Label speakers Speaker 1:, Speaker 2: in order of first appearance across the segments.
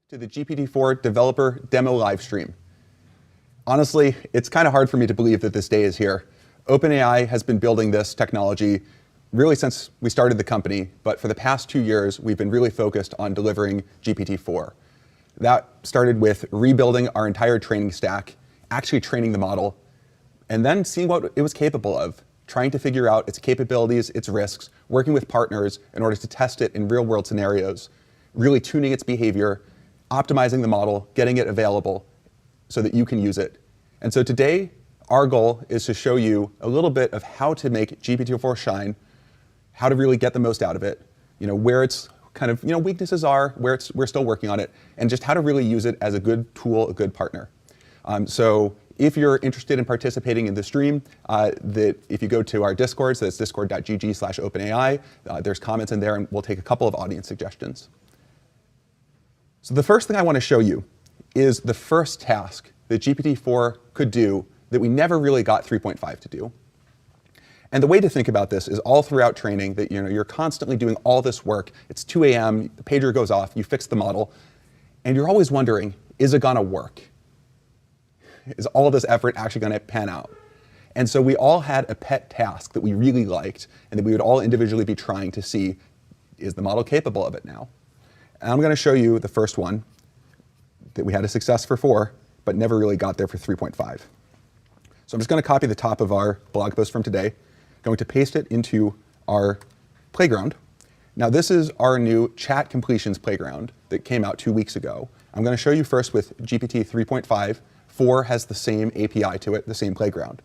Speaker 1: to the GPT-4 developer demo live stream. Honestly, it's kind of hard for me to believe that this day is here. OpenAI has been building this technology really since we started the company, but for the past 2 years, we've been really focused on delivering GPT-4. That started with rebuilding our entire training stack, actually training the model, and then seeing what it was capable of, trying to figure out its capabilities, its risks, working with partners in order to test it in real-world scenarios, really tuning its behavior, optimizing the model, getting it available so that you can use it. And so today, our goal is to show you a little bit of how to make GPT-4 shine, how to really get the most out of it, where its kind of weaknesses are, where we're still working on it, and just how to really use it as a good tool, a good partner. So if you're interested in participating in the stream, if you go to our Discord, so that's discord.gg/OpenAI, there's comments in there, and we'll take a couple of audience suggestions. So the first thing I want to show you is the first task that GPT-4 could do that we never really got 3.5 to do. And the way to think about this is all throughout training that you're constantly doing all this work. It's 2 a.m., the pager goes off, you fix the model, and you're always wondering, is it going to work? Is all this effort actually going to pan out? And so we all had a pet task that we really liked and that we would all individually be trying to see, is the model capable of it now? And I'm going to show you the first one that we had a success for 4, but never really got there for 3.5. So I'm just going to copy the top of our blog post from today, going to paste it into our playground. Now this is our new chat completions playground that came out 2 weeks ago. I'm going to show you first with GPT 3.5. 4 has the same API to it, the same playground.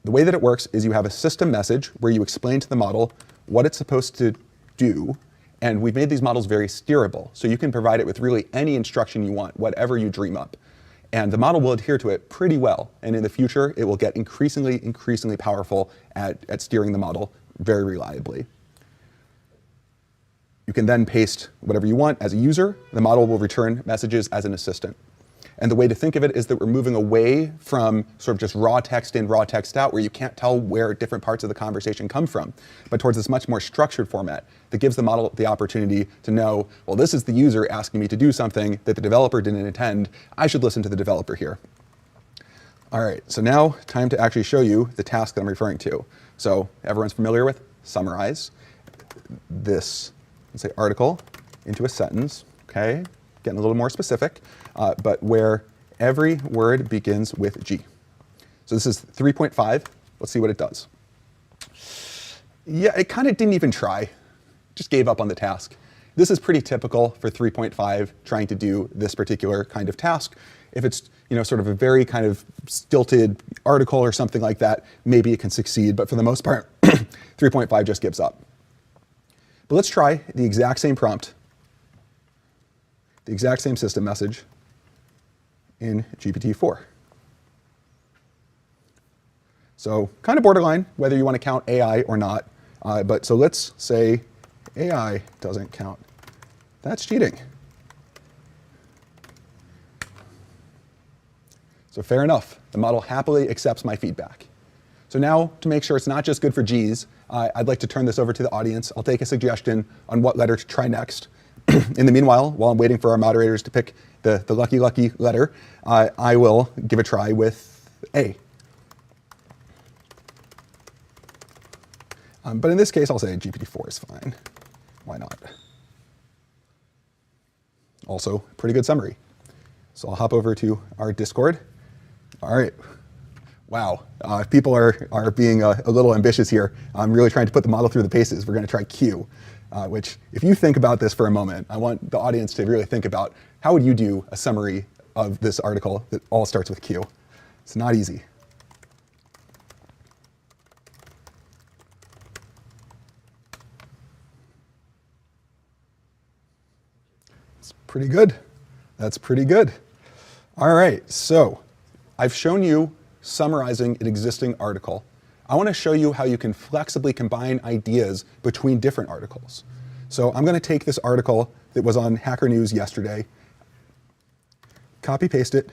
Speaker 1: The way that it works is you have a system message where you explain to the model what it's supposed to do. And we've made these models very steerable, so you can provide it with really any instruction you want, whatever you dream up. And the model will adhere to it pretty well. And in the future, it will get increasingly powerful at steering the model very reliably. You can then paste whatever you want as a user. The model will return messages as an assistant. And the way to think of it is that we're moving away from sort of just raw text in, raw text out, where you can't tell where different parts of the conversation come from, but towards this much more structured format that gives the model the opportunity to know, well, this is the user asking me to do something that the developer didn't intend. I should listen to the developer here. All right, so now time to actually show you the task that I'm referring to. So everyone's familiar with summarize this, let's say, article into a sentence, okay? Getting a little more specific, but where every word begins with G. So this is 3.5. Let's see what it does. Yeah, it kind of didn't even try. Just gave up on the task. This is pretty typical for 3.5 trying to do this particular kind of task. If it's sort of a very kind of stilted article or something like that, maybe it can succeed. But for the most part, 3.5 just gives up. But let's try the exact same prompt, the exact same system message in GPT-4. So kind of borderline whether you want to count AI or not. But so let's say AI doesn't count. That's cheating. So fair enough. The model happily accepts my feedback. So now to make sure it's not just good for G's, I'd like to turn this over to the audience. I'll take a suggestion on what letter to try next. In the meanwhile, while I'm waiting for our moderators to pick the lucky letter, I will give a try with A. But in this case, I'll say GPT-4 is fine. Why not? Also, pretty good summary. So I'll hop over to our Discord. All right. Wow. People are being a little ambitious here. I'm really trying to put the model through the paces. We're going to try Q. Which, if you think about this for a moment, I want the audience to really think about how would you do a summary of this article that all starts with Q. It's not easy. It's pretty good. That's pretty good. All right, so I've shown you summarizing an existing article. I want to show you how you can flexibly combine ideas between different articles. So I'm going to take this article that was on Hacker News yesterday, copy paste it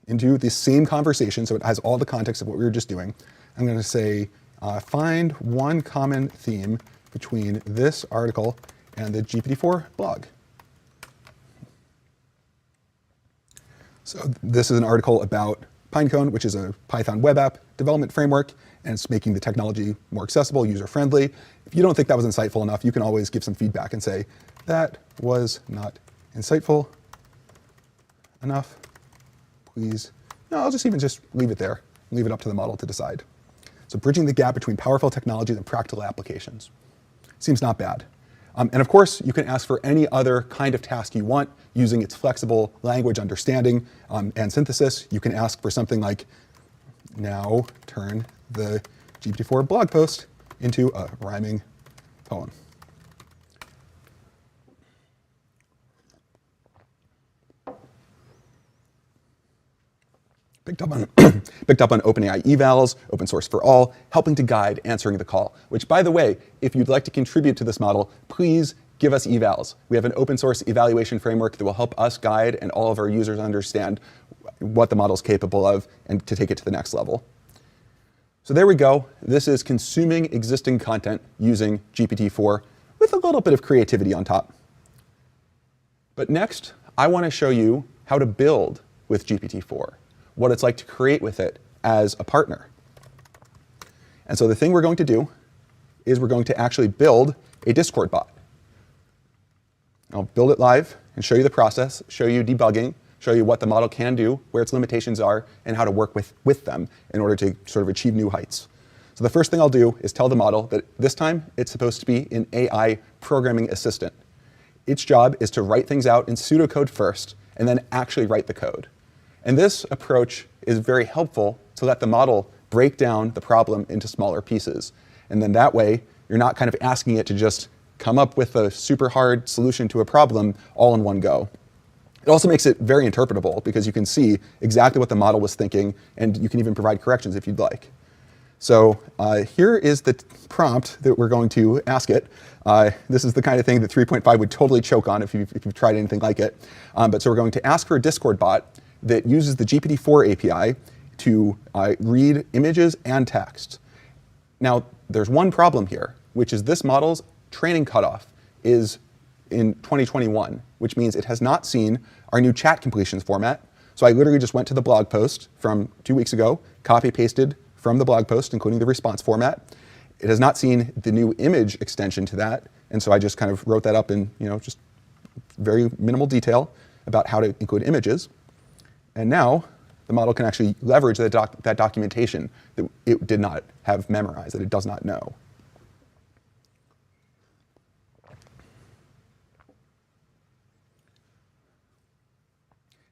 Speaker 1: into the same conversation, so it has all the context of what we were just doing. I'm going to say, find one common theme between this article and the GPT-4 blog. So this is an article about Pinecone, which is a Python web app development framework, and it's making the technology more accessible, user-friendly. If you don't think that was insightful enough, you can always give some feedback and say, that was not insightful enough. Please. No, I'll just leave it there. Leave it up to the model to decide. So bridging the gap between powerful technologies and practical applications. Seems not bad. And of course, you can ask for any other kind of task you want using its flexible language understanding and synthesis. You can ask for something like, now turn the GPT-4 blog post into a rhyming poem. Picked up on OpenAI evals, open source for all, helping to guide answering the call, which, by the way, if you'd like to contribute to this model, please give us evals. We have an open source evaluation framework that will help us guide and all of our users understand what the model is capable of and to take it to the next level. So there we go. This is consuming existing content using GPT-4 with a little bit of creativity on top. But next, I want to show you how to build with GPT-4. What it's like to create with it as a partner. And so the thing we're going to do is we're going to actually build a Discord bot. I'll build it live and show you the process, show you debugging, show you what the model can do, where its limitations are, and how to work with them in order to sort of achieve new heights. So the first thing I'll do is tell the model that this time it's supposed to be an AI programming assistant. Its job is to write things out in pseudocode first, and then actually write the code. And this approach is very helpful to let the model break down the problem into smaller pieces. And then that way, you're not kind of asking it to just come up with a super hard solution to a problem all in one go. It also makes it very interpretable because you can see exactly what the model was thinking, and you can even provide corrections if you'd like. So here is the prompt that we're going to ask it. This is the kind of thing that 3.5 would totally choke on if you've tried anything like it. But so we're going to ask for a Discord bot that uses the GPT-4 API to read images and text. Now, there's one problem here, which is this model's training cutoff is in 2021, which means it has not seen our new chat completions format. So I literally just went to the blog post from 2 weeks ago, copy-pasted from the blog post, including the response format. It has not seen the new image extension to that, and so I just kind of wrote that up in just very minimal detail about how to include images. And now the model can actually leverage that documentation that it did not have memorized, that it does not know.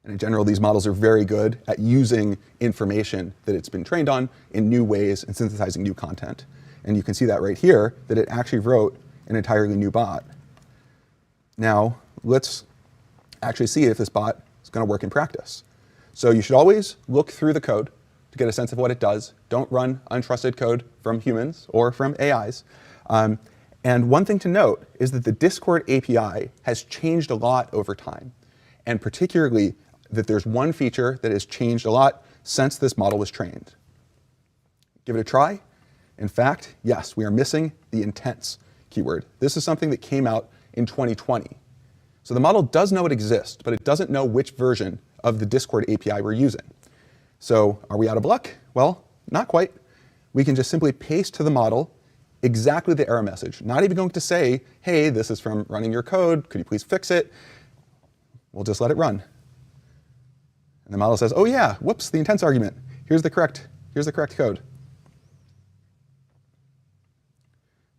Speaker 1: And in general, these models are very good at using information that it's been trained on in new ways and synthesizing new content. And you can see that right here, that it actually wrote an entirely new bot. Now, let's actually see if this bot is going to work in practice. So you should always look through the code to get a sense of what it does. Don't run untrusted code from humans or from AIs. And one thing to note is that the Discord API has changed a lot over time. And particularly that there's one feature that has changed a lot since this model was trained. Give it a try. In fact, yes, we are missing the intents keyword. This is something that came out in 2020. So the model does know it exists, but it doesn't know which version of the Discord API we're using. So are we out of luck? Well, not quite. We can just simply paste to the model exactly the error message. Not even going to say, hey, this is from running your code. Could you please fix it? We'll just let it run. And the model says, oh yeah, whoops, the intents argument. Here's the correct code.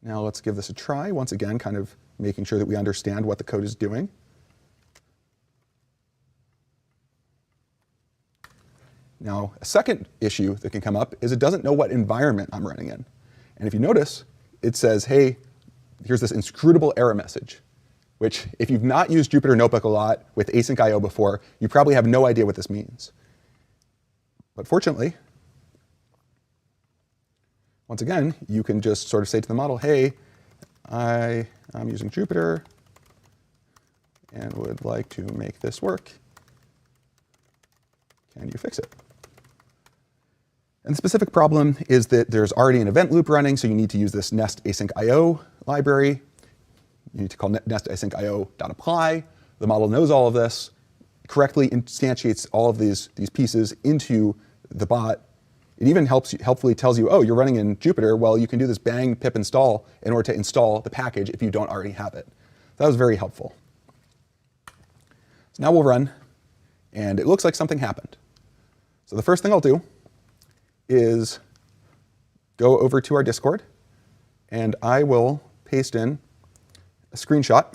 Speaker 1: Now let's give this a try. Once again, kind of making sure that we understand what the code is doing. Now, a second issue that can come up is it doesn't know what environment I'm running in. And if you notice, it says, hey, here's this inscrutable error message, which if you've not used Jupyter Notebook a lot with async IO before, you probably have no idea what this means. But fortunately, once again, you can just sort of say to the model, hey, I'm using Jupyter and would like to make this work. Can you fix it? And the specific problem is that there's already an event loop running, so you need to use this nest async IO library. You need to call nest async IO.apply. The model knows all of this. correctly instantiates all of these pieces into the bot. It even helpfully tells you, oh, you're running in Jupyter. Well, you can do this bang pip install in order to install the package if you don't already have it. That was very helpful. So now we'll run, and it looks like something happened. So the first thing I'll do is go over to our Discord, and I will paste in a screenshot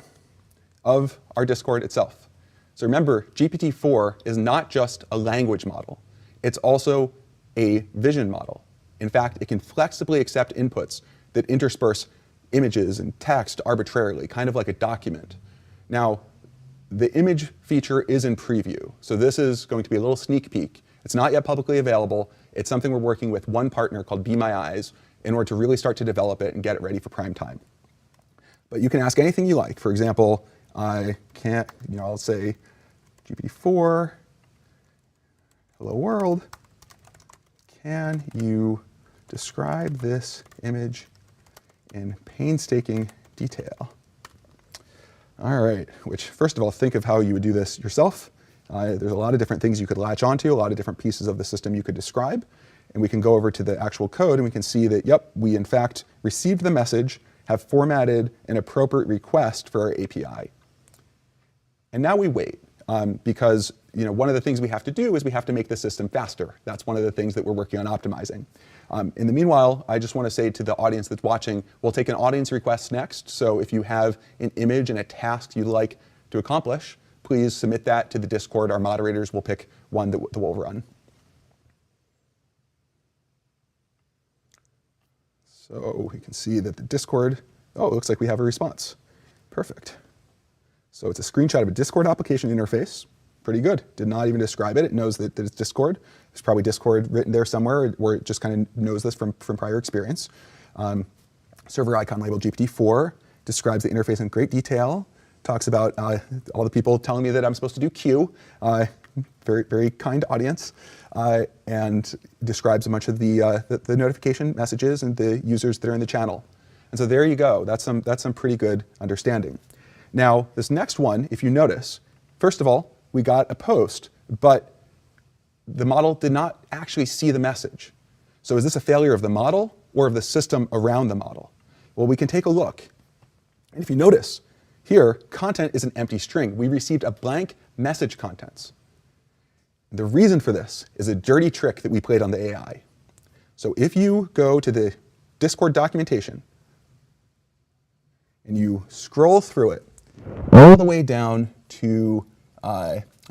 Speaker 1: of our Discord itself. So remember, GPT-4 is not just a language model. It's also a vision model. In fact, it can flexibly accept inputs that intersperse images and text arbitrarily, kind of like a document. Now, the image feature is in preview, so this is going to be a little sneak peek. It's not yet publicly available. It's something we're working with one partner called Be My Eyes in order to really start to develop it and get it ready for prime time. But you can ask anything you like. For example, I'll say GPT-4, hello world, can you describe this image in painstaking detail? All right, which first of all, think of how you would do this yourself. There's a lot of different things you could latch onto, a lot of different pieces of the system you could describe. And we can go over to the actual code and we can see that, yep, we in fact received the message, have formatted an appropriate request for our API. And now we wait, because one of the things we have to do is we have to make the system faster. That's one of the things that we're working on optimizing. In the meanwhile, I just want to say to the audience that's watching, we'll take an audience request next. So if you have an image and a task you'd like to accomplish, please submit that to the Discord. Our moderators will pick one that we'll run. So you can see that the Discord, oh, it looks like we have a response. Perfect. So it's a screenshot of a Discord application interface. Pretty good. Did not even describe it. It knows that it's Discord. There's probably Discord written there somewhere where it just kind of knows this from prior experience. Server icon labeled GPT-4 describes the interface in great detail. Talks about all the people telling me that I'm supposed to do Q. Very, very kind audience. And describes a bunch of the notification messages and the users that are in the channel. And so there you go. That's some pretty good understanding. Now, this next one, if you notice, first of all, we got a post, but the model did not actually see the message. So is this a failure of the model or of the system around the model? Well, we can take a look. And if you notice, here, content is an empty string. We received a blank message contents. The reason for this is a dirty trick that we played on the AI. So if you go to the Discord documentation and you scroll through it all the way down to,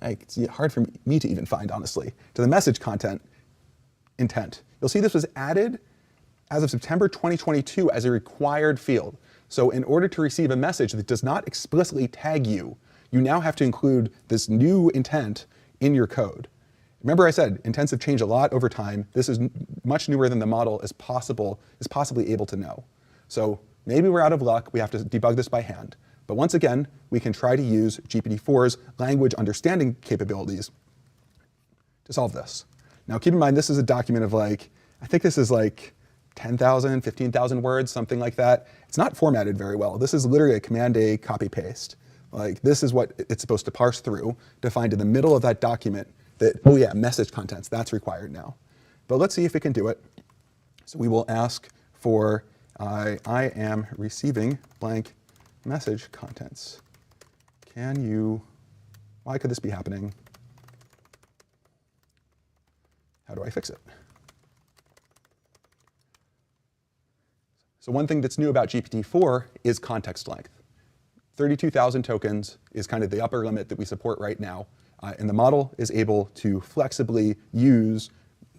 Speaker 1: it's hard for me to even find, honestly, to the message content intent, you'll see this was added as of September 2022 as a required field. So in order to receive a message that does not explicitly tag you, you now have to include this new intent in your code. Remember I said intents have changed a lot over time. This is much newer than the model is possibly able to know. So maybe we're out of luck. We have to debug this by hand. But once again, we can try to use GPT-4's language understanding capabilities to solve this. Now keep in mind, this is a document of I think this is 10,000, 15,000 words, something like that. It's not formatted very well. This is literally a Command-A copy-paste. This is what it's supposed to parse through to find in the middle of that document that, oh yeah, message contents, that's required now. But let's see if it can do it. So we will ask for, I am receiving blank message contents. Why could this be happening? How do I fix it? So one thing that's new about GPT-4 is context length. 32,000 tokens is kind of the upper limit that we support right now. And the model is able to flexibly use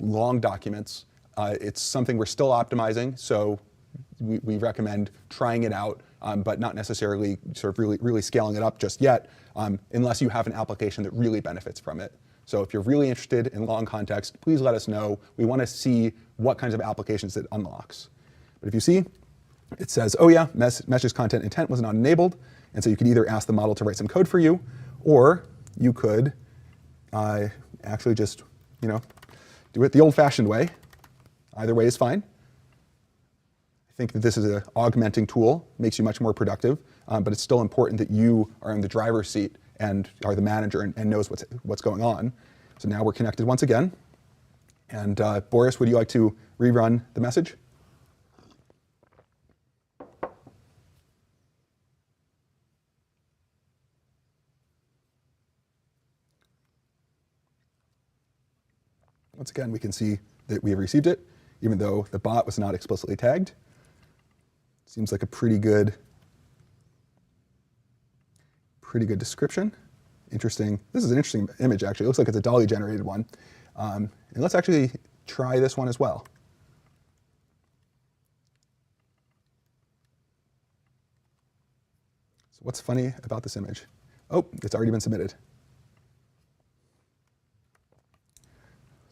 Speaker 1: long documents. It's something we're still optimizing, so we recommend trying it out, but not necessarily sort of really scaling it up just yet, unless you have an application that really benefits from it. So if you're really interested in long context, please let us know. We want to see what kinds of applications it unlocks. But if you see, it says, oh yeah, message content intent was not enabled, and so you could either ask the model to write some code for you, or you could actually just, do it the old-fashioned way. Either way is fine. I think that this is an augmenting tool, makes you much more productive, but it's still important that you are in the driver's seat and are the manager and knows what's going on. So now we're connected once again. And Boris, would you like to rerun the message? Once again, we can see that we have received it, even though the bot was not explicitly tagged. Seems like a pretty good description. Interesting. This is an interesting image, actually. It looks like it's a Dolly generated one. And let's actually try this one as well. So what's funny about this image? Oh, it's already been submitted.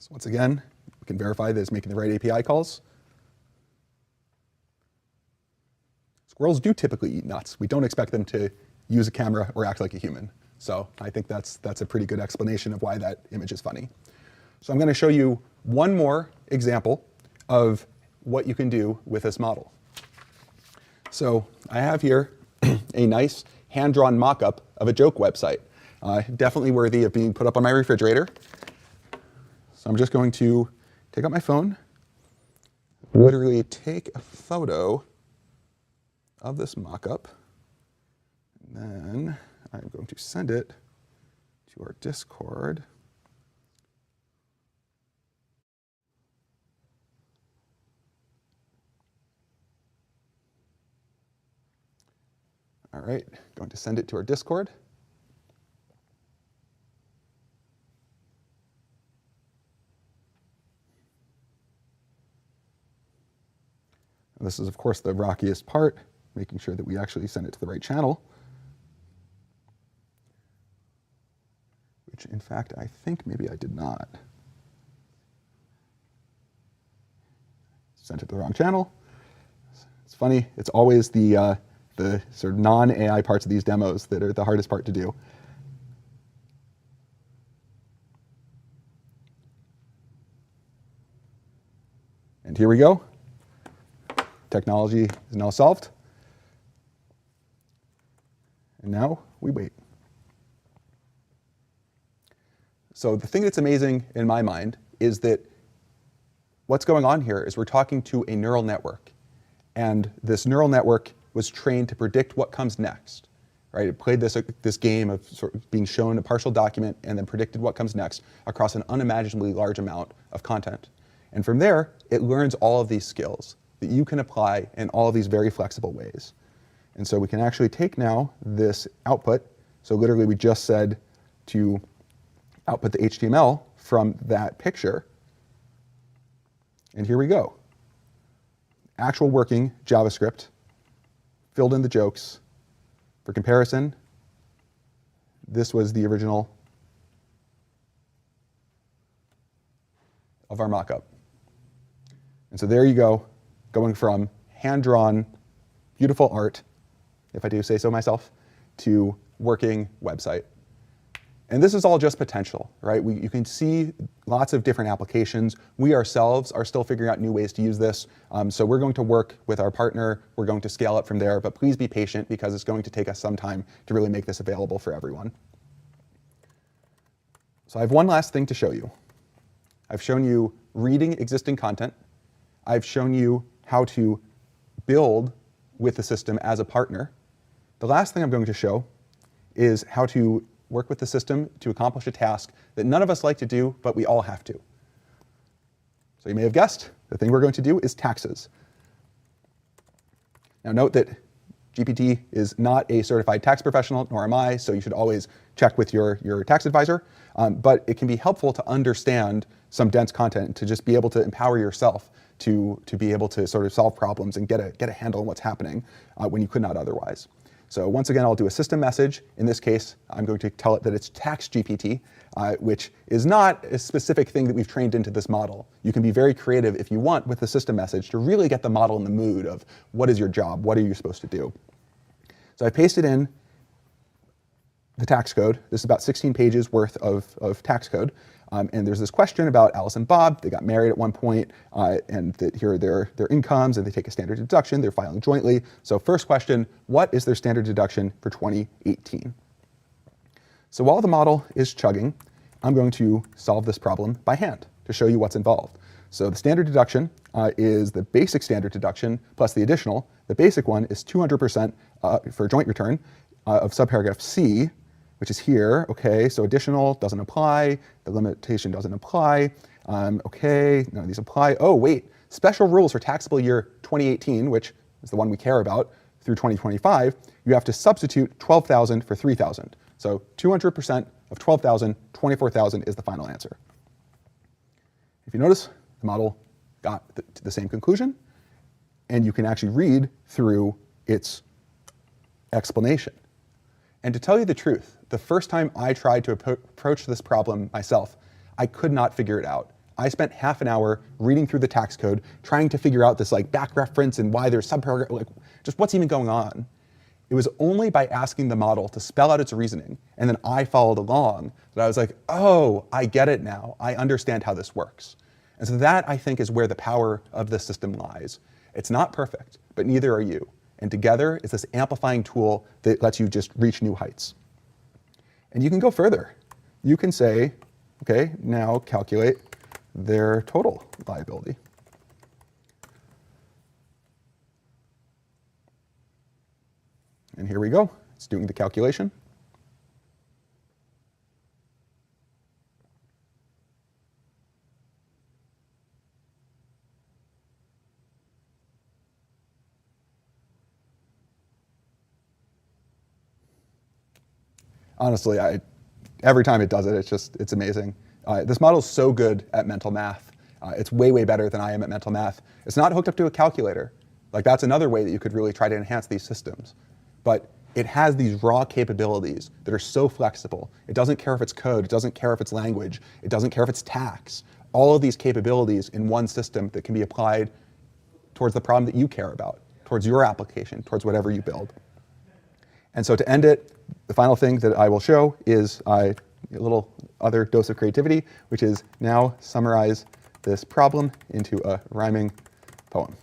Speaker 1: So once again, we can verify that it's making the right API calls. Squirrels do typically eat nuts. We don't expect them to use a camera or act like a human. So I think that's a pretty good explanation of why that image is funny. So I'm going to show you one more example of what you can do with this model. So I have here a nice hand-drawn mock-up of a joke website, definitely worthy of being put up on my refrigerator. So I'm just going to take out my phone, literally take a photo of this mock-up, and then I'm going to send it to our Discord. All right, going to send it to our Discord. And this is, of course, the rockiest part, making sure that we actually send it to the right channel. Which, in fact, I think maybe I did not. Sent it to the wrong channel. It's funny, it's always the sort of non-AI parts of these demos that are the hardest part to do. And here we go. Technology is now solved. And now we wait. So the thing that's amazing in my mind is that what's going on here is we're talking to a neural network. And this neural network was trained to predict what comes next. Right? It played this game of sort of being shown a partial document and then predicted what comes next across an unimaginably large amount of content. And from there, it learns all of these skills that you can apply in all of these very flexible ways. And so we can actually take now this output. So literally we just said to output the HTML from that picture. And here we go. Actual working JavaScript, filled in the jokes. For comparison, this was the original of our mockup. And so there you go, going from hand-drawn, beautiful art, if I do say so myself, to working website. And this is all just potential, right? You can see lots of different applications. We ourselves are still figuring out new ways to use this. So we're going to work with our partner. We're going to scale up from there, but please be patient because it's going to take us some time to really make this available for everyone. So I have one last thing to show you. I've shown you reading existing content. I've shown you how to build with the system as a partner. The last thing I'm going to show is how to work with the system to accomplish a task that none of us like to do, but we all have to. So you may have guessed, the thing we're going to do is taxes. Now note that GPT is not a certified tax professional, nor am I, so you should always check with your tax advisor. But it can be helpful to understand some dense content, to just be able to empower yourself to be able to sort of solve problems and get a handle on what's happening when you could not otherwise. So once again, I'll do a system message. In this case, I'm going to tell it that it's tax GPT, which is not a specific thing that we've trained into this model. You can be very creative if you want with the system message to really get the model in the mood of what is your job, what are you supposed to do. So I pasted in the tax code. This is about 16 pages worth of tax code. And there's this question about Alice and Bob. They got married at one point, and that here are their incomes, and they take a standard deduction. They're filing jointly. So first question, what is their standard deduction for 2018? So while the model is chugging, I'm going to solve this problem by hand to show you what's involved. So the standard deduction is the basic standard deduction plus the additional. The basic one is 200% for joint return of subparagraph C, which is here. Okay, so additional doesn't apply. The limitation doesn't apply. Okay, none of these apply. Oh, wait, special rules for taxable year 2018, which is the one we care about, through 2025, you have to substitute 12,000 for 3,000. So 200% of 12,000, 24,000 is the final answer. If you notice, the model got to the same conclusion, and you can actually read through its explanation. And to tell you the truth, the first time I tried to approach this problem myself, I could not figure it out. I spent half an hour reading through the tax code, trying to figure out this like back reference and why there's subparagraph, like just what's even going on. It was only by asking the model to spell out its reasoning, and then I followed along, that I was like, oh, I get it now. I understand how this works. And so that, I think, is where the power of this system lies. It's not perfect, but neither are you. And together, it's this amplifying tool that lets you just reach new heights. And you can go further. You can say, okay, now calculate their total liability. And here we go. It's doing the calculation. Honestly, every time it does it, it's amazing. This model is so good at mental math. It's way, way better than I am at mental math. It's not hooked up to a calculator. Like that's another way that you could really try to enhance these systems. But it has these raw capabilities that are so flexible. It doesn't care if it's code, it doesn't care if it's language, it doesn't care if it's tax. All of these capabilities in one system that can be applied towards the problem that you care about, towards your application, towards whatever you build. And so to end it, the final thing that I will show is a little other dose of creativity, which is now summarize this problem into a rhyming poem.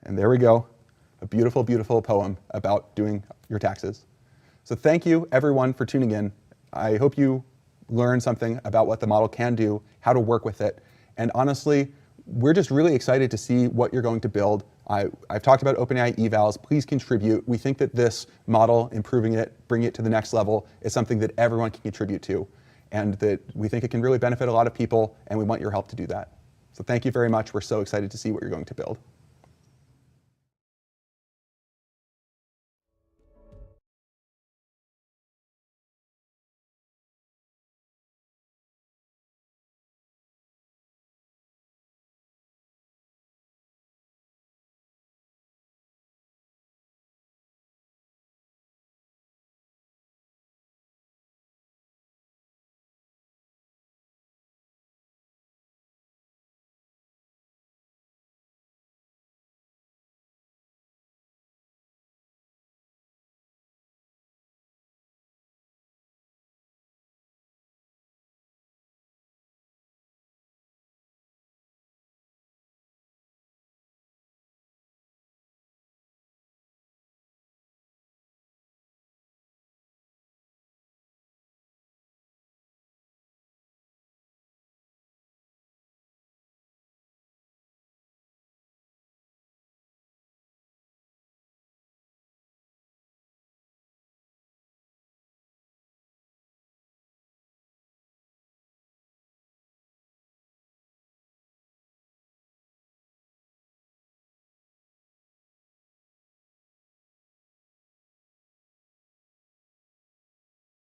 Speaker 1: And there we go, a beautiful, beautiful poem about doing your taxes. So thank you, everyone, for tuning in. I hope you learned something about what the model can do, how to work with it. And honestly, we're just really excited to see what you're going to build. I've talked about OpenAI evals. Please contribute. We think that this model, improving it, bringing it to the next level, is something that everyone can contribute to, and that we think it can really benefit a lot of people, and we want your help to do that. So thank you very much. We're so excited to see what you're going to build.